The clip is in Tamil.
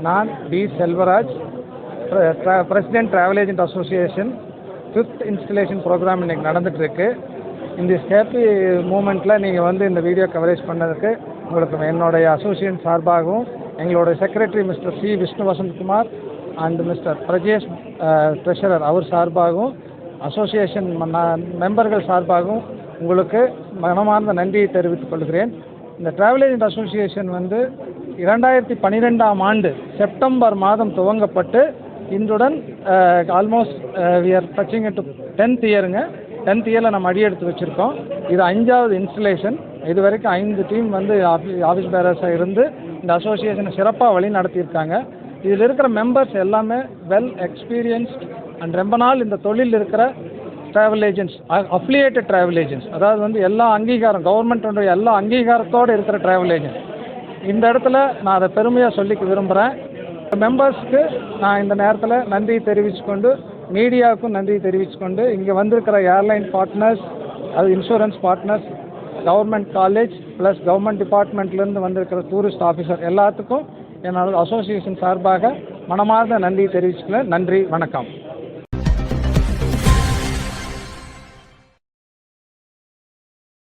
நான் T Selvaraj, president travel agent association 5th installation program இன்றைக்கி நடந்துகிட்ருக்கு. இந்த ஹேப்பி மூமெண்ட்டில் நீங்கள் வந்து இந்த வீடியோ கவரேஜ் பண்ணதுக்கு உங்களுக்கு என்னுடைய அசோசியேஷன் சார்பாகவும் எங்களுடைய secretary mister C Vishnu Vasanthkumar and mister Prajesh treasurer அவர் சார்பாகவும் அசோசியேஷன் மெம்பர்கள் சார்பாகவும் உங்களுக்கு மனமார்ந்த நன்றியை தெரிவித்துக் கொள்கிறேன். இந்த டிராவல் ஏஜென்ட் அசோசியேஷன் வந்து 2012ஆம் ஆண்டு செப்டம்பர் மாதம் துவங்கப்பட்டு இன்றுடன் almost we are touching it 10th இயருங்க. 10th இயரில் நம்ம அடியெடுத்து வச்சுருக்கோம். இது 5வது இன்ஸ்டலேஷன். இது வரைக்கும் 5 டீம் வந்து ஆஃபீஸ் பேரர்ஸாக இருந்து இந்த அசோசியேஷனை சிறப்பாக வழி நடத்தியிருக்காங்க. இதில் இருக்கிற மெம்பர்ஸ் எல்லாமே வெல் எக்ஸ்பீரியன்ஸ்ட் அண்ட் ரொம்ப நாள் இந்த தொழில் இருக்கிற travel agents, affiliated travel agents, அதாவது வந்து எல்லா அங்கீகாரம் கவர்மெண்ட்டோட எல்லா அங்கீகாரத்தோடு இருக்கிற ட்ராவல் ஏஜென்ட். இந்த இடத்துல நான் அதை பெருமையாக சொல்லிக்க விரும்புகிறேன். மெம்பர்ஸ்க்கு நான் இந்த நேரத்தில் நன்றி தெரிவிச்சுக்கொண்டு, மீடியாவுக்கும் நன்றி தெரிவிச்சுக்கொண்டு, இங்கே வந்திருக்கிற ஏர்லைன் பார்ட்னர்ஸ், அது insurance partners, government college plus government டிபார்ட்மெண்ட்லேருந்து வந்திருக்கிற டூரிஸ்ட் ஆஃபீஸர் எல்லாத்துக்கும் என்னோட அசோசியேஷன் சார்பாக மனமார்ந்த நன்றி தெரிவிச்சுக்கிறேன். நன்றி, வணக்கம்.